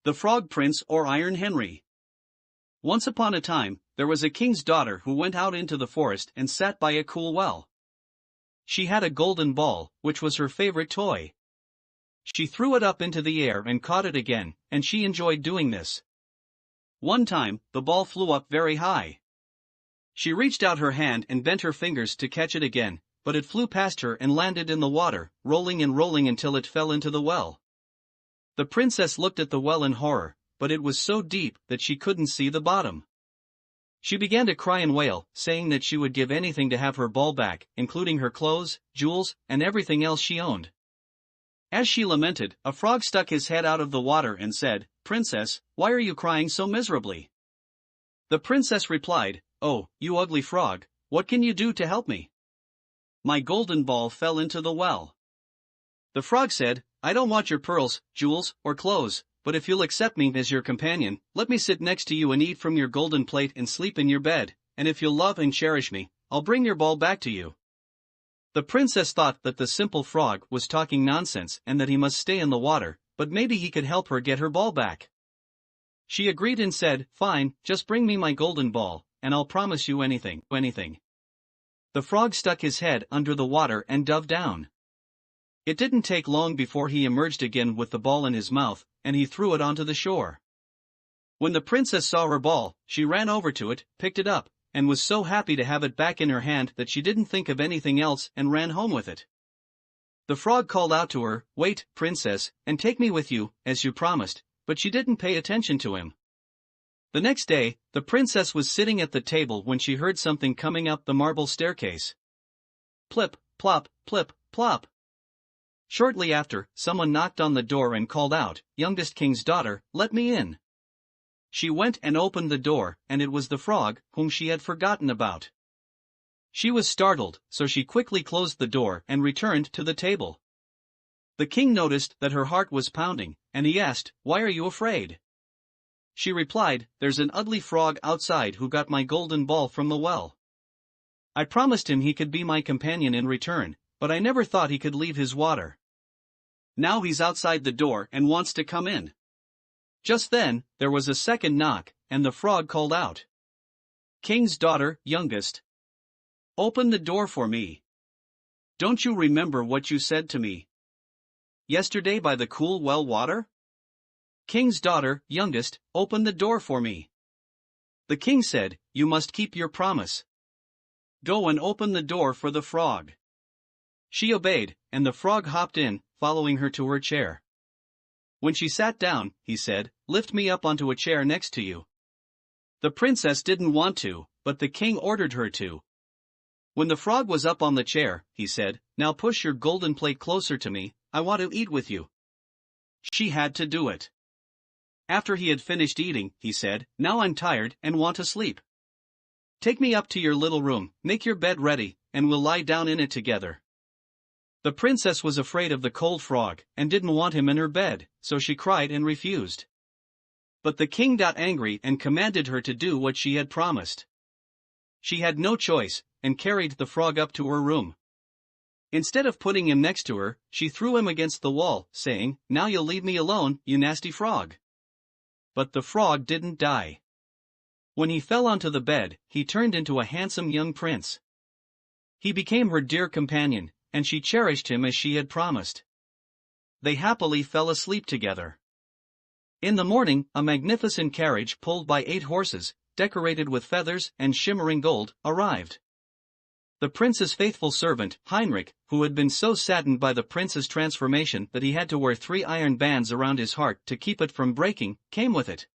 The Frog Prince or Iron Henry. Once upon a time, there was a king's daughter who went out into the forest and sat by a cool well. She had a golden ball, which was her favorite toy. She threw it up into the air and caught it again, and she enjoyed doing this. One time, the ball flew up very high. She reached out her hand and bent her fingers to catch it again, but it flew past her and landed in the water, rolling and rolling until it fell into the well. The princess looked at the well in horror, but it was so deep that she couldn't see the bottom. She began to cry and wail, saying that she would give anything to have her ball back, including her clothes, jewels, and everything else she owned. As she lamented, a frog stuck his head out of the water and said, "Princess, why are you crying so miserably?" The princess replied, "Oh, you ugly frog, what can you do to help me? My golden ball fell into the well." The frog said, "I don't want your pearls, jewels, or clothes, but if you'll accept me as your companion, let me sit next to you and eat from your golden plate and sleep in your bed, and if you'll love and cherish me, I'll bring your ball back to you." The princess thought that the simple frog was talking nonsense and that he must stay in the water, but maybe he could help her get her ball back. She agreed and said, "Fine, just bring me my golden ball, and I'll promise you anything. The frog stuck his head under the water and dove down. It didn't take long before he emerged again with the ball in his mouth, and he threw it onto the shore. When the princess saw her ball, she ran over to it, picked it up, and was so happy to have it back in her hand that she didn't think of anything else and ran home with it. The frog called out to her, "Wait, princess, and take me with you, as you promised," but she didn't pay attention to him. The next day, the princess was sitting at the table when she heard something coming up the marble staircase. Plip, plop, plip, plop. Shortly after, someone knocked on the door and called out, "Youngest king's daughter, let me in." She went and opened the door, and it was the frog, whom she had forgotten about. She was startled, so she quickly closed the door and returned to the table. The king noticed that her heart was pounding, and he asked, "Why are you afraid?" She replied, "There's an ugly frog outside who got my golden ball from the well. I promised him he could be my companion in return, but I never thought he could leave his water. Now he's outside the door and wants to come in." Just then, there was a second knock, and the frog called out, "King's daughter, youngest. Open the door for me. Don't you remember what you said to me yesterday by the cool well water? King's daughter, youngest, open the door for me." The king said, "You must keep your promise. Go and open the door for the frog." She obeyed, and the frog hopped in, following her to her chair. When she sat down, he said, "Lift me up onto a chair next to you." The princess didn't want to, but the king ordered her to. When the frog was up on the chair, he said, "Now push your golden plate closer to me, I want to eat with you." She had to do it. After he had finished eating, he said, "Now I'm tired and want to sleep. Take me up to your little room, make your bed ready, and we'll lie down in it together." The princess was afraid of the cold frog, and didn't want him in her bed, so she cried and refused. But the king got angry and commanded her to do what she had promised. She had no choice, and carried the frog up to her room. Instead of putting him next to her, she threw him against the wall, saying, "Now you'll leave me alone, you nasty frog." But the frog didn't die. When he fell onto the bed, he turned into a handsome young prince. He became her dear companion, and she cherished him as she had promised. They happily fell asleep together. In the morning, a magnificent carriage pulled by 8 horses, decorated with feathers and shimmering gold, arrived. The prince's faithful servant, Heinrich, who had been so saddened by the prince's transformation that he had to wear 3 iron bands around his heart to keep it from breaking, came with it.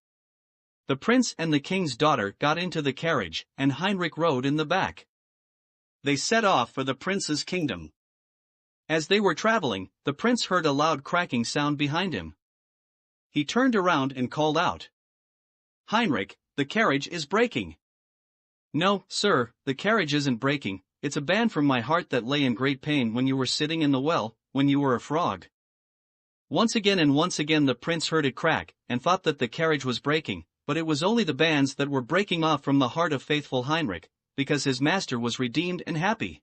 The prince and the king's daughter got into the carriage, and Heinrich rode in the back. They set off for the prince's kingdom. As they were traveling, the prince heard a loud cracking sound behind him. He turned around and called out, "Heinrich, the carriage is breaking." "No, sir, the carriage isn't breaking, it's a band from my heart that lay in great pain when you were sitting in the well, when you were a frog." Once again the prince heard it crack, and thought that the carriage was breaking, but it was only the bands that were breaking off from the heart of faithful Heinrich, because his master was redeemed and happy.